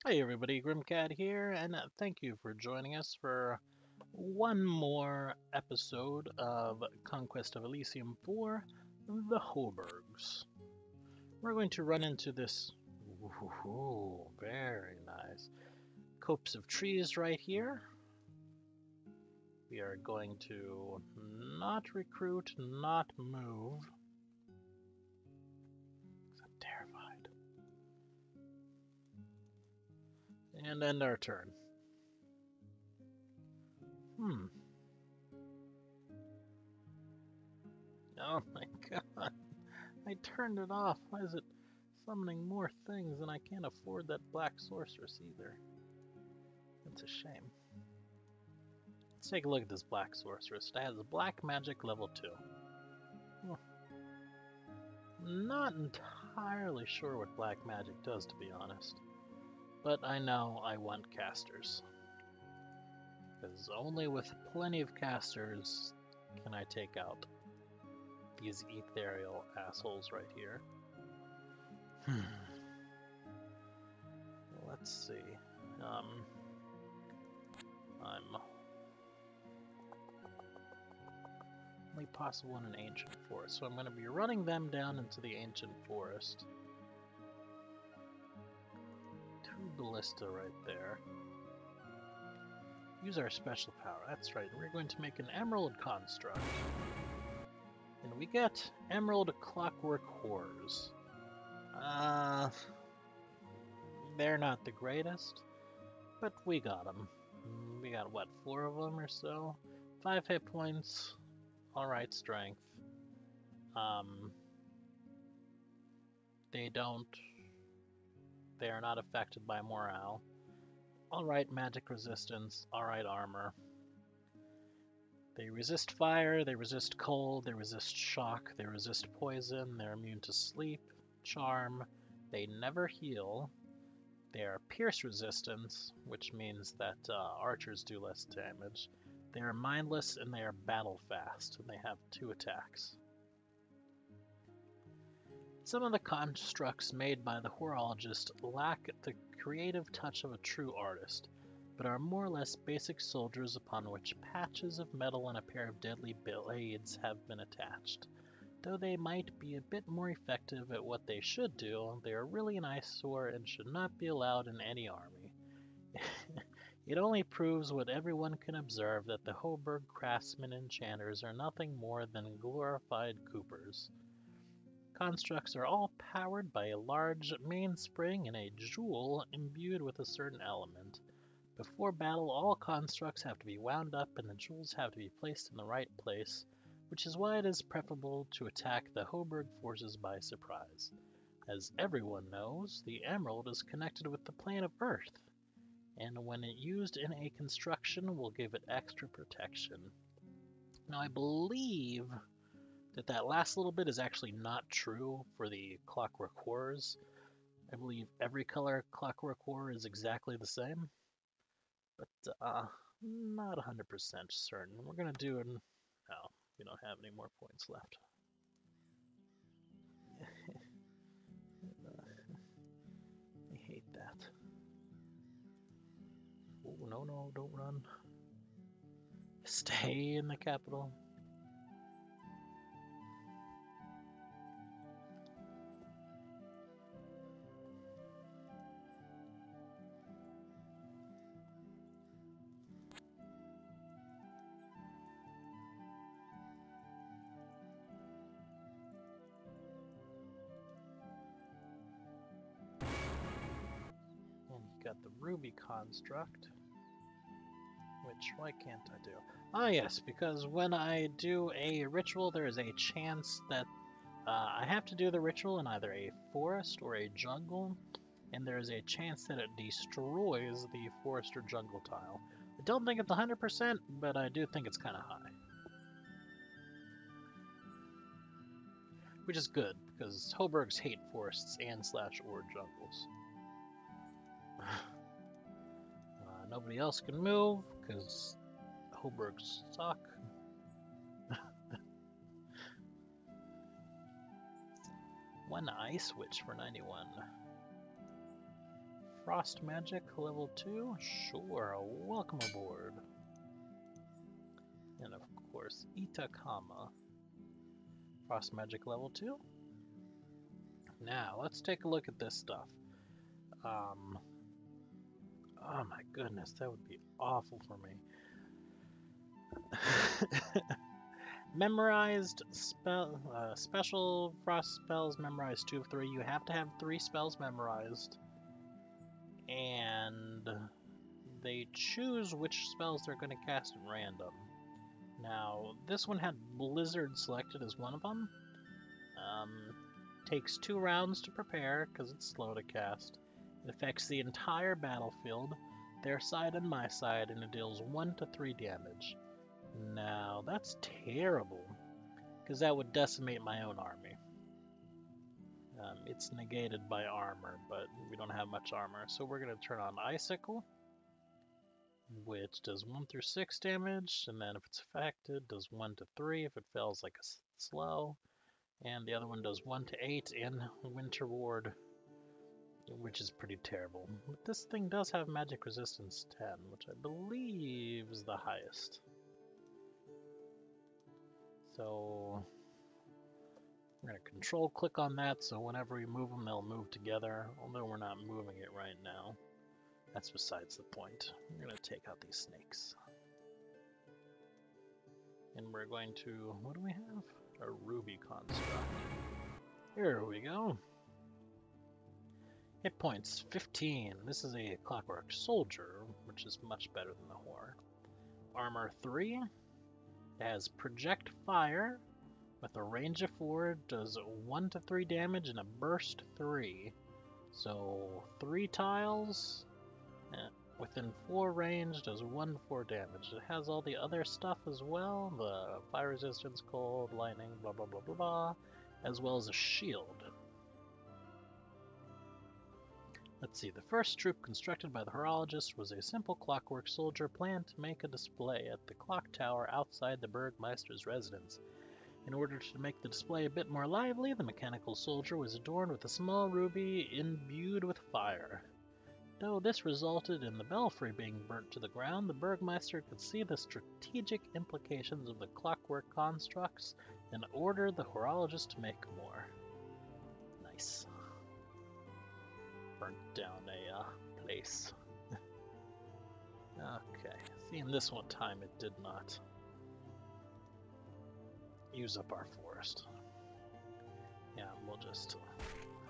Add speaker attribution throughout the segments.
Speaker 1: Hey everybody, Grimcat here, and thank you for joining us for one more episode of Conquest of Elysium for the Hoburgs. We're going to run into this, ooh, very nice, copse of trees right here. We are going to not recruit, not move, because I'm terrified, and end our turn. Oh my god. I turned it off. Why is it summoning more things and I can't afford that black sorceress either? That's a shame. Let's take a look at this black sorceress. It has black magic level 2. Well, not entirely sure what black magic does, to be honest. But I know I want casters. Because only with plenty of casters can I take out these ethereal assholes right here. Let's see. I'm only possible in an ancient forest, so I'm going to be running them down into the ancient forest. 2 ballista right there. Use our special power. That's right. We're going to make an emerald construct. And we get emerald clockwork horrors. They're not the greatest, but we got them. We got, what, 4 of them or so? 5 hit points. Alright, strength. They are not affected by morale. Alright, magic resistance. Alright, armor. They resist fire, they resist cold, they resist shock, they resist poison, they're immune to sleep, charm, they never heal. They are pierce resistance, which means that archers do less damage. They are mindless and they are battle fast, and they have 2 attacks. Some of the constructs made by the horologist lack the creative touch of a true artist, but are more or less basic soldiers upon which patches of metal and a pair of deadly blades have been attached. Though they might be a bit more effective at what they should do, they are really an eyesore and should not be allowed in any army. It only proves what everyone can observe, that the Hoburg craftsmen and enchanters are nothing more than glorified coopers. Constructs are all powered by a large mainspring and a jewel imbued with a certain element. Before battle, all constructs have to be wound up and the jewels have to be placed in the right place, which is why it is preferable to attack the Hoburg forces by surprise. As everyone knows, the emerald is connected with the plane of Earth, and when used in a construction will give it extra protection. Now I believe that last little bit is actually not true for the clockwork horrors. I believe every color clockwork horror is exactly the same, but not 100% certain. We're gonna do an... Oh, we don't have any more points left. I hate that. Oh, no, don't run. Stay in the capital. And you got the ruby construct, which, why can't I do? Ah yes, because when I do a ritual, there is a chance that I have to do the ritual in either a forest or a jungle, and there is a chance that it destroys the forest or jungle tile. I don't think it's 100%, but I do think it's kind of high. Which is good, because Hoburgs hate forests and / or jungles. Nobody else can move, because Hoburgs suck. One ice witch for 91. Frost Magic level 2? Sure, welcome aboard. And of course, Itakama. Frost Magic level 2. Now, let's take a look at this stuff. Oh my goodness, that would be awful for me. Memorized spell, special frost spells memorized 2 of 3. You have to have 3 spells memorized. And they choose which spells they're going to cast at random. Now, this one had Blizzard selected as one of them. Takes 2 rounds to prepare because it's slow to cast. It affects the entire battlefield, their side and my side, and it deals 1 to 3 damage. Now, that's terrible, because that would decimate my own army. It's negated by armor, but we don't have much armor, so we're going to turn on Icicle, which does 1 through 6 damage, and then if it's affected, does 1 to 3 if it fails like a slow, and the other one does 1 to 8 in Winter Ward, which is pretty terrible. But this thing does have magic resistance 10, which I believe is the highest. So we're going to control click on that, so whenever we move them, they'll move together, although we're not moving it right now. That's besides the point. We're going to take out these snakes. And we're going to, what do we have? A ruby construct. Here we go. Hit points 15. This is a clockwork soldier, which is much better than the horror. Armor 3. It has project fire with a range of 4, does 1 to 3 damage and a burst 3. So 3 tiles within 4 range does 1 to 4 damage. It has all the other stuff as well, the fire resistance, cold, lightning, blah blah blah blah blah, as well as a shield. Let's see, the first troop constructed by the horologist was a simple clockwork soldier planned to make a display at the clock tower outside the Burgmeister's residence. In order to make the display a bit more lively, the mechanical soldier was adorned with a small ruby imbued with fire. Though this resulted in the belfry being burnt to the ground, the Burgmeister could see the strategic implications of the clockwork constructs and ordered the horologist to make more. Nice. Burnt down a place. Okay, seeing this one time it did not use up our forest. Yeah, we'll just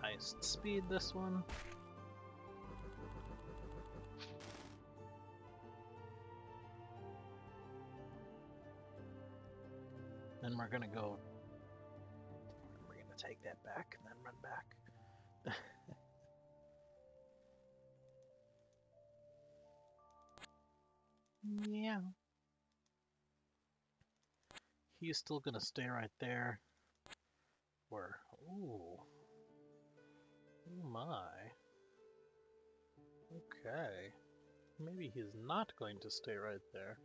Speaker 1: highest speed this one. Then we're gonna go, we're gonna take that back and then run back. Yeah. He's still gonna stay right there. Or, ooh. Oh my. Okay. Maybe he's not going to stay right there.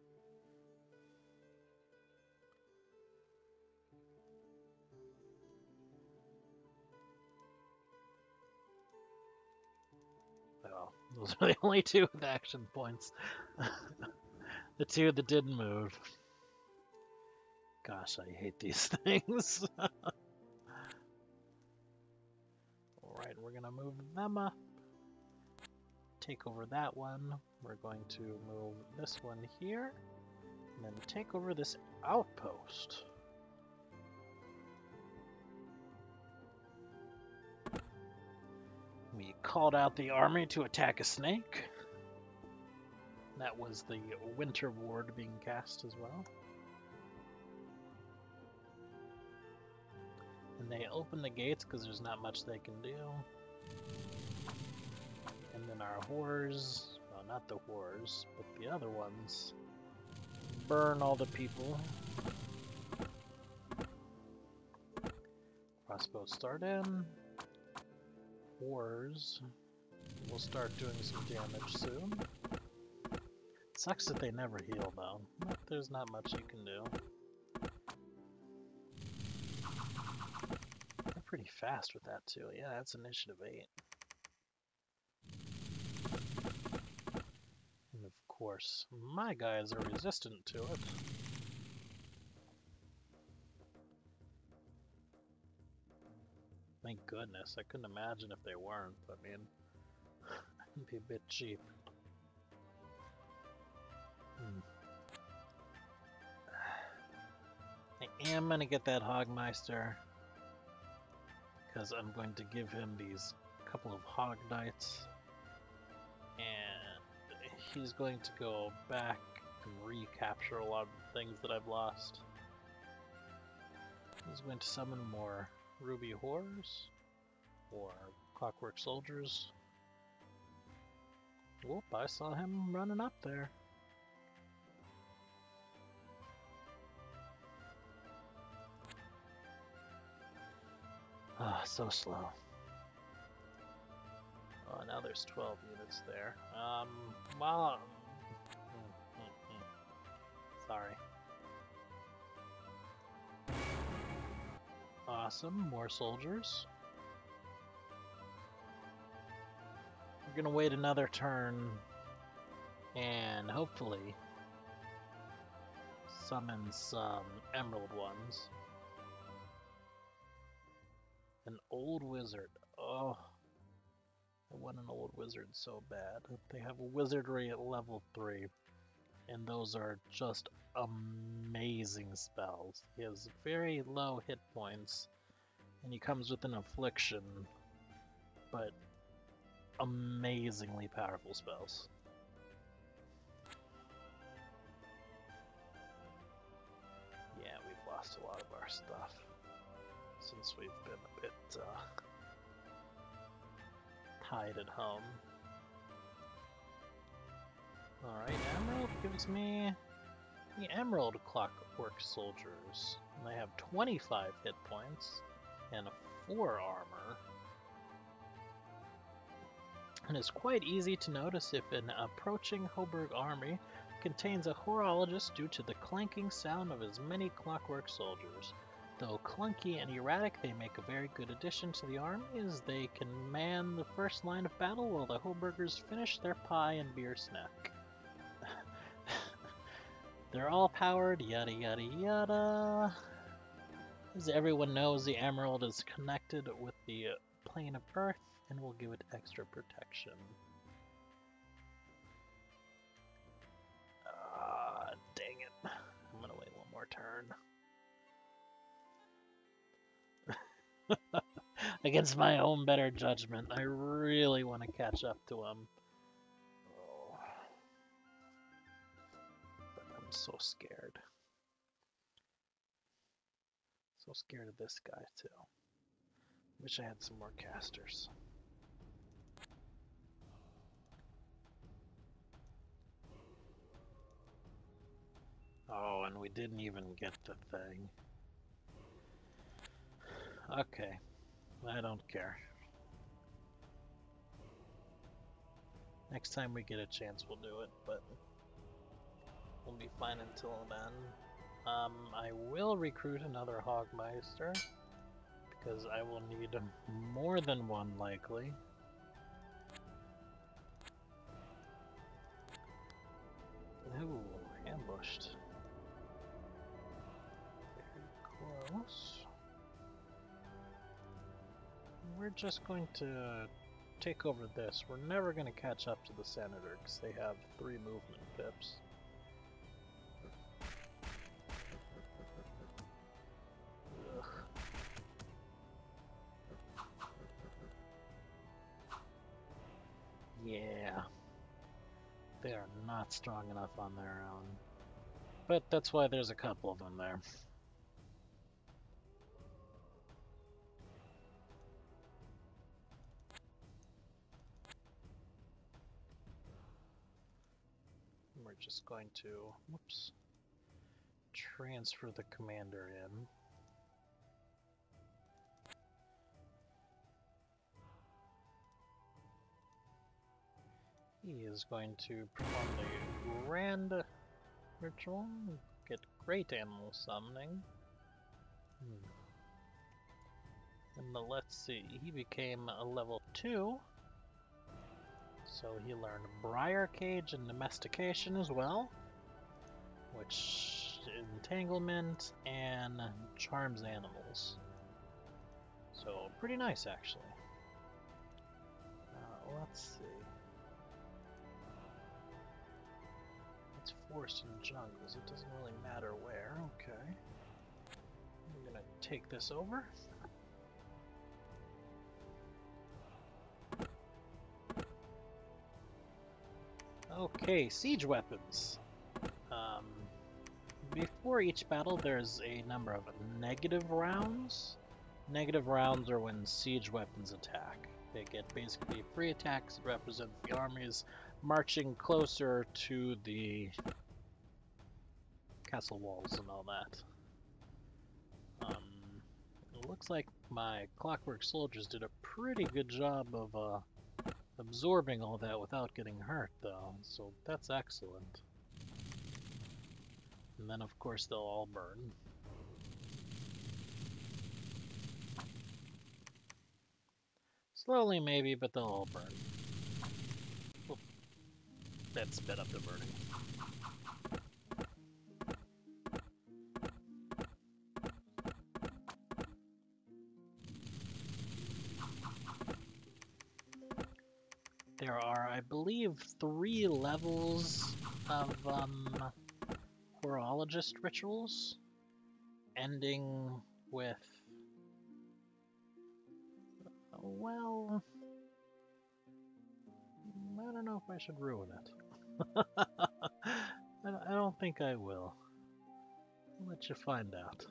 Speaker 1: Well, those are the only 2 with action points. The 2 that didn't move. Gosh, I hate these things. Alright, we're gonna move them up. Take over that one. We're going to move this one here. And then take over this outpost. We called out the army to attack a snake. That was the Winter Ward being cast as well. And they open the gates because there's not much they can do. And then our whores, well, not the whores, but the other ones, burn all the people. Crossbows start in. Whores will start doing some damage soon. Sucks that they never heal though. But there's not much you can do. They're pretty fast with that too. Yeah, that's initiative 8. course, my guys are resistant to it. Thank goodness, I couldn't imagine if they weren't. I mean, it'd be a bit cheap. I am gonna get that Hogmeister, because I'm going to give him these couple of Hog Knights, and he's going to go back and recapture a lot of the things that I've lost. He's going to summon more Ruby Horrors, or Clockwork Soldiers. Whoop, I saw him running up there. Ah, so slow. Oh, now there's 12 units there. Well, sorry. Awesome, more soldiers. We're gonna wait another turn and hopefully summon some emerald ones. An old wizard. Oh, I want an old wizard so bad. They have a wizardry at level 3, and those are just amazing spells. He has very low hit points, and he comes with an affliction, but amazingly powerful spells. Yeah, we've lost a lot of our stuff since we've been a bit tied at home. Alright, Emerald gives me the Emerald Clockwork Soldiers. And they have 25 hit points and 4 armor. And it's quite easy to notice if an approaching Hoburg army contains a horologist due to the clanking sound of his many clockwork soldiers. Though clunky and erratic, they make a very good addition to the army as they can man the first line of battle while the Hoburgers finish their pie and beer snack. They're all powered, yada yada yada. As everyone knows, the Emerald is connected with the plane of Earth and will give it extra protection. Dang it. I'm gonna wait one more turn. Against my own better judgment, I really want to catch up to him. Oh. But I'm so scared. So scared of this guy, too. Wish I had some more casters. Oh, and we didn't even get the thing. Okay. I don't care. Next time we get a chance, we'll do it, but we'll be fine until then. I will recruit another Hogmeister, because I will need more than one, likely. Ooh, ambushed. Very close. We're just going to take over this. We're never going to catch up to the Senator because they have 3 movement pips. Ugh. Yeah. They are not strong enough on their own. But that's why there's a couple of them there. We're just going to, whoops, transfer the commander in. He is going to perform the grand ritual, get great animal summoning. And let's see, he became a level 2. So he learned Briar Cage and Domestication as well, which Entanglement and Charms Animals. So pretty nice actually. Let's see. It's forest and jungles. It doesn't really matter where. Okay. I'm gonna take this over. Okay, siege weapons. Before each battle, there's a number of negative rounds. Negative rounds are when siege weapons attack. They get basically free attacks that represent the armies marching closer to the castle walls and all that. It looks like my clockwork soldiers did a pretty good job of absorbing all that without getting hurt, though, so that's excellent. And then, of course, they'll all burn. Slowly, maybe, but they'll all burn. Oop. That sped up the burning. There are, I believe, 3 levels of horologist rituals, ending with, well, I don't know if I should ruin it. I don't think I will. I'll let you find out.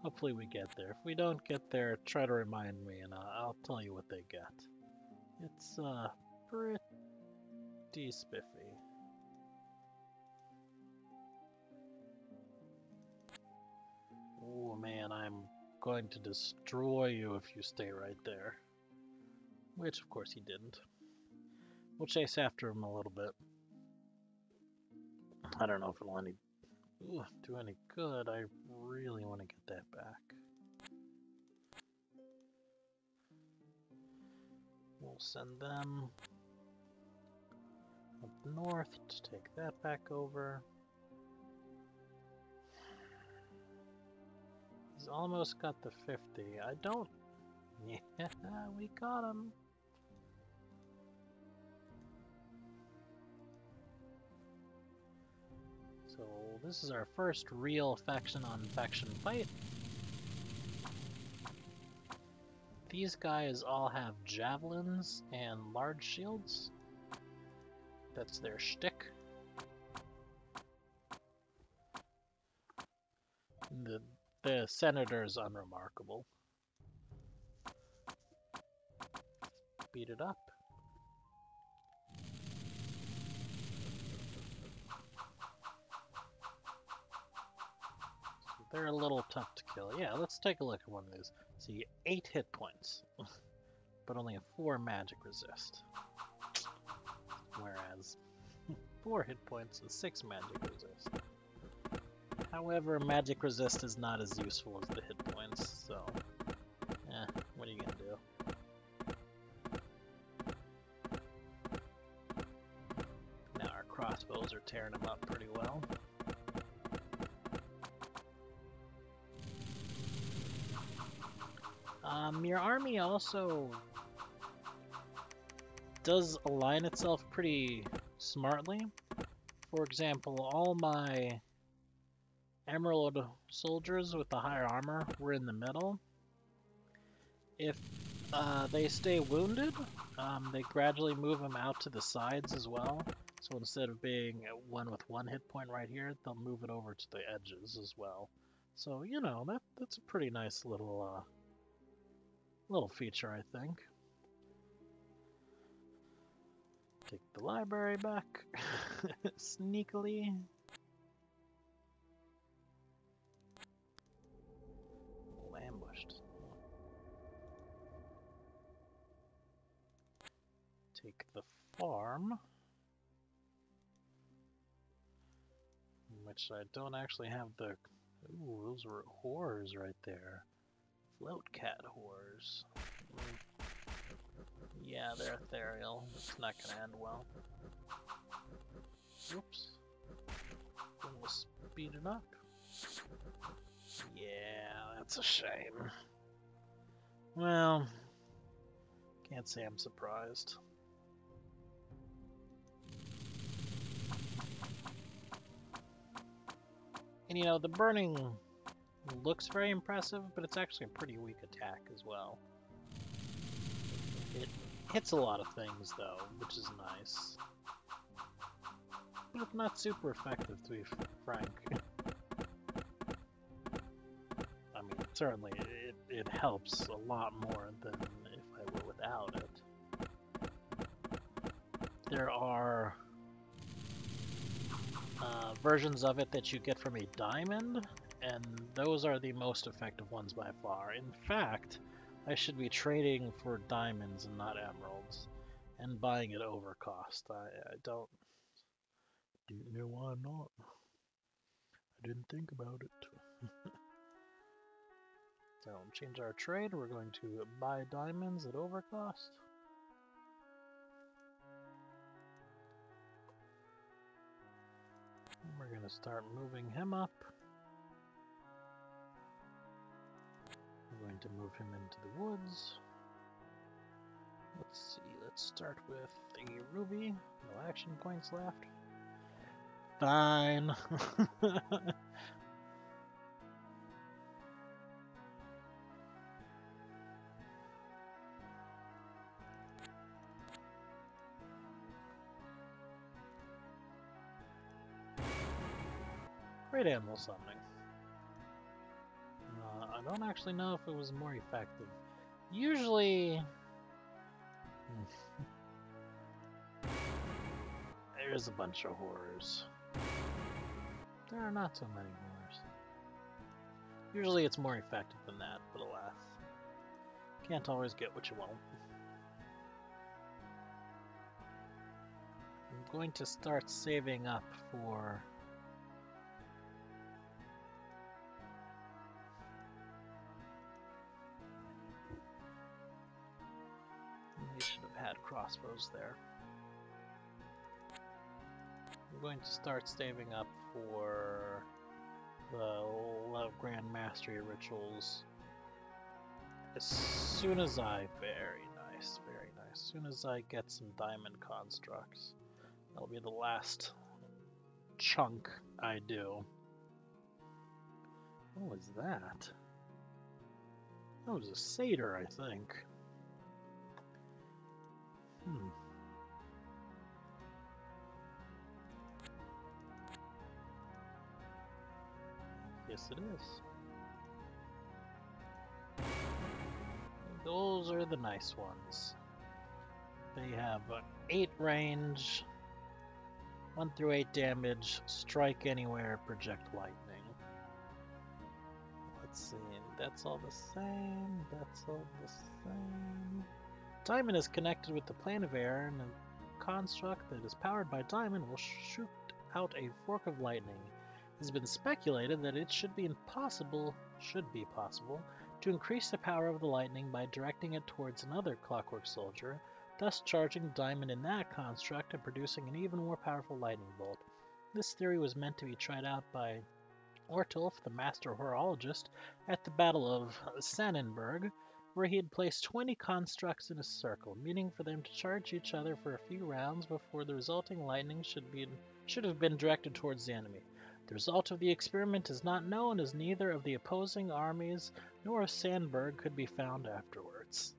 Speaker 1: Hopefully we get there. If we don't get there, try to remind me and I'll tell you what they get. It's pretty spiffy. Oh man, I'm going to destroy you if you stay right there. Which of course he didn't. We'll chase after him a little bit. I don't know if it'll do any good. I really want to get that back. We'll send them up north to take that back over. He's almost got the 50. I don't... Yeah, we got him. So this is our first real faction-on-faction fight. These guys all have javelins and large shields. That's their shtick. The senator's unremarkable. Beat it up. So they're a little tough to kill. Yeah, let's take a look at one of these. See, 8 hit points, but only a 4 magic resist. Whereas 4 hit points and 6 magic resist. However, magic resist is not as useful as the hit points, so what are you gonna do? Now our crossbows are tearing them up pretty well. Your army also does align itself pretty smartly. For example, all my Emerald soldiers with the higher armor were in the middle. If they stay wounded, they gradually move them out to the sides as well. So instead of being one with 1 hit point right here, they'll move it over to the edges as well. So, you know, that's a pretty nice little feature, I think. Take the library back sneakily. Ambushed. Take the farm, which I don't actually have the... Ooh, those were whores right there. Float cat whores. Yeah, they're ethereal. It's not gonna end well. Oops. We'll speed it up. Yeah, that's a shame. Well, can't say I'm surprised. And you know, the burning looks very impressive, but it's actually a pretty weak attack as well. It hits a lot of things though, which is nice. But not super effective, to be frank. I mean, certainly it helps a lot more than if I were without it. There are versions of it that you get from a diamond, and those are the most effective ones by far. In fact, I should be trading for diamonds and not emeralds, and buying it over cost. I don't know why not. I didn't think about it. So change our trade. We're going to buy diamonds at overcost. We're going to start moving him up. We're going to move him into the woods. Let's see, let's start with a ruby. No action points left. Fine. Great animal summoning. I don't actually know if it was more effective. Usually... There's a bunch of horrors. There are not so many horrors. Usually it's more effective than that, but alas. Can't always get what you want. I'm going to start saving up for... We should have had crossbows there. I'm going to start saving up for the Grand Mastery rituals as soon as I... Very nice, very nice. As soon as I get some diamond constructs. That'll be the last chunk I do. What was that? That was a satyr, I think. Yes, it is. Those are the nice ones. They have 8 range, 1 through 8 damage, strike anywhere, project lightning. Let's see, that's all the same, that's all the same. Diamond is connected with the plane of air, and a construct that is powered by diamond will shoot out a fork of lightning. It has been speculated that it should be possible to increase the power of the lightning by directing it towards another clockwork soldier, thus charging diamond in that construct and producing an even more powerful lightning bolt. This theory was meant to be tried out by Ortulf, the master horologist, at the Battle of Sannenberg, where he had placed 20 constructs in a circle, meaning for them to charge each other for a few rounds before the resulting lightning should have been directed towards the enemy. The result of the experiment is not known, as neither of the opposing armies nor of Sandberg could be found afterwards.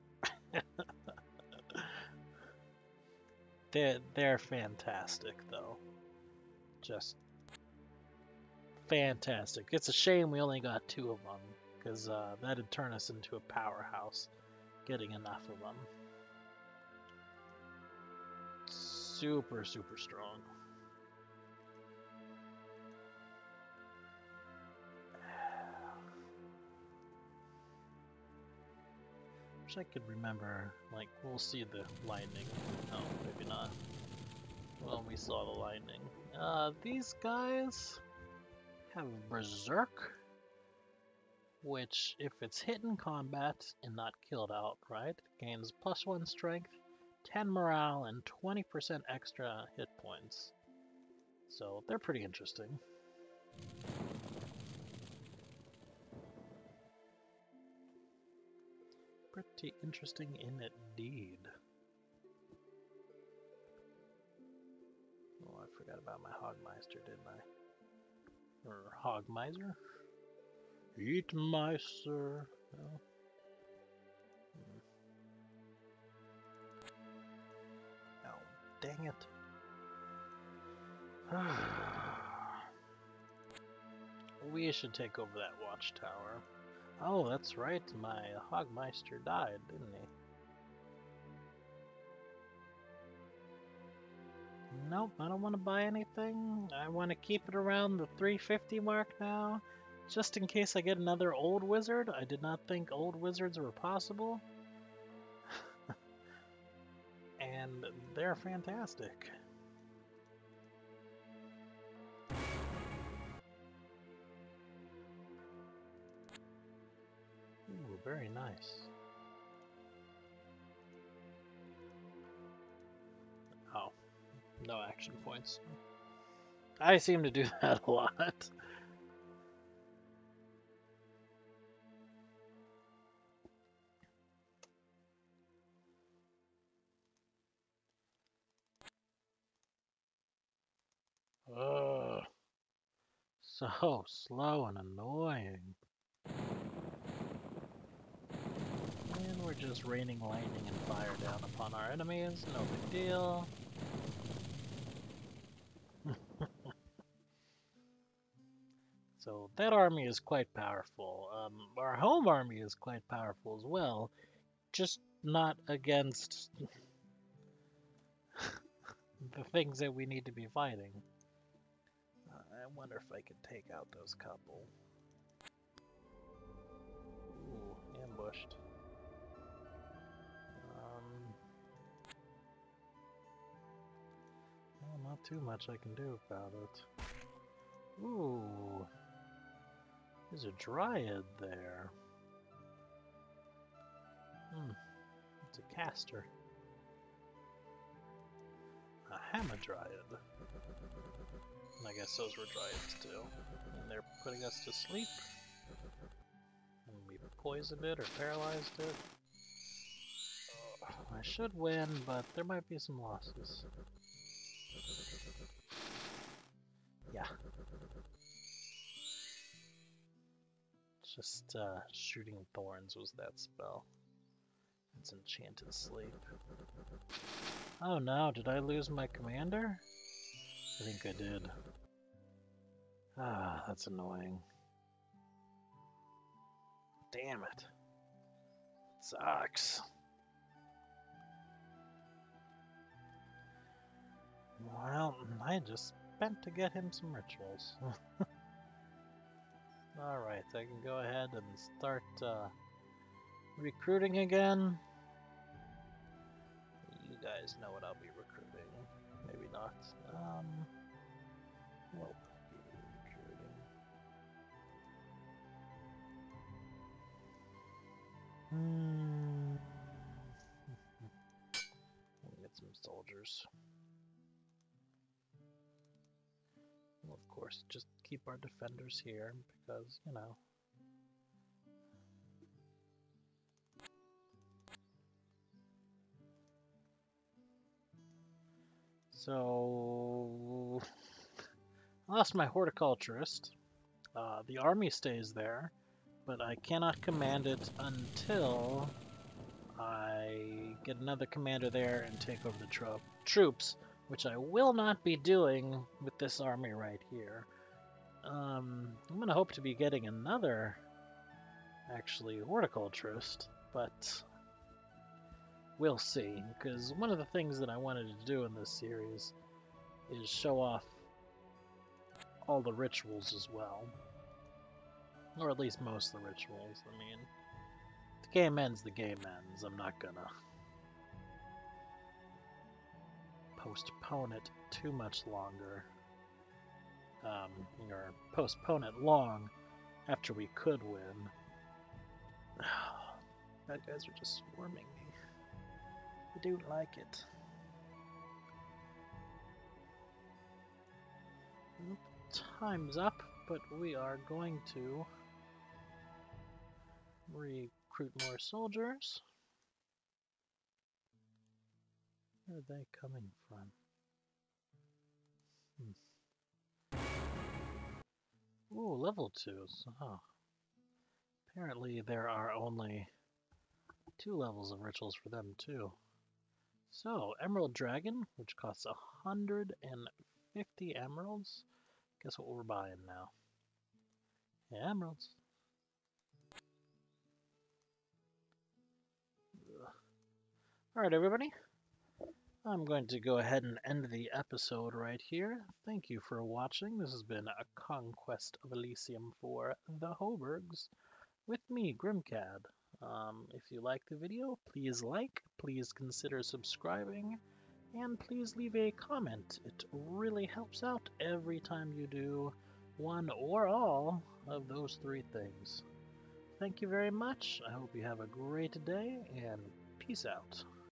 Speaker 1: They're fantastic, though. Just fantastic. It's a shame we only got 2 of them, because that'd turn us into a powerhouse, getting enough of them. Super, super strong. Wish I could remember, like, we'll see the lightning. No, maybe not. Well, we saw the lightning. These guys have Berserk, which, if it's hit in combat and not killed outright, gains +1 strength, 10 morale, and 20% extra hit points. So they're pretty interesting. Pretty interesting indeed. Oh, I forgot about my Hogmeister, didn't I? Or Hogmiser? Eat Meister. No. Oh, dang it. We should take over that watchtower. Oh, that's right, my Hogmeister died, didn't he? Nope, I don't want to buy anything. I want to keep it around the 350 mark now, just in case I get another old wizard. I did not think old wizards were possible. And they're fantastic. Ooh, very nice. Oh, no action points. I seem to do that a lot. Ugh. So slow and annoying. And we're just raining lightning and fire down upon our enemies. No big deal. So that army is quite powerful. Our home army is quite powerful as well. Just not against the things that we need to be fighting. I wonder if I can take out those couple. Ooh, ambushed. Well, not too much I can do about it. Ooh, there's a dryad there. It's a caster. A hamadryad. And I guess those were dryads too. And they're putting us to sleep. And we poisoned it or paralyzed it. I should win, but there might be some losses. Yeah. Just shooting thorns was that spell. It's enchanted sleep. Oh no, did I lose my commander? I think I did. Ah, that's annoying. Damn it. Sucks. Well, I just spent to get him some rituals. Alright, I can go ahead and start recruiting again. You guys know what I'll be recruiting. Maybe not. What will I be recruiting? Get some soldiers. Well, of course, just keep our defenders here because, you know. So, I lost my horticulturist. The army stays there, but I cannot command it until I get another commander there and take over the troops, which I will not be doing with this army right here. I'm going to hope to be getting another, actually, horticulturist, but we'll see, because one of the things that I wanted to do in this series is show off all the rituals as well. Or at least most of the rituals. I mean, the game ends, the game ends. I'm not gonna postpone it too much longer. Or postpone it long after we could win. Bad guys are just swarming me. I don't like it. Time's up, but we are going to recruit more soldiers. Where are they coming from? Ooh, level 2s. Oh. Apparently there are only 2 levels of rituals for them too. So, Emerald Dragon, which costs 150 emeralds. Guess what we're buying now? Yeah, emeralds. Alright, everybody. I'm going to go ahead and end the episode right here. Thank you for watching. This has been a Conquest of Elysium for the Hoburgs with me, Grimcad. If you like the video, please like, please consider subscribing, and please leave a comment. It really helps out every time you do one or all of those 3 things. Thank you very much. I hope you have a great day, and peace out.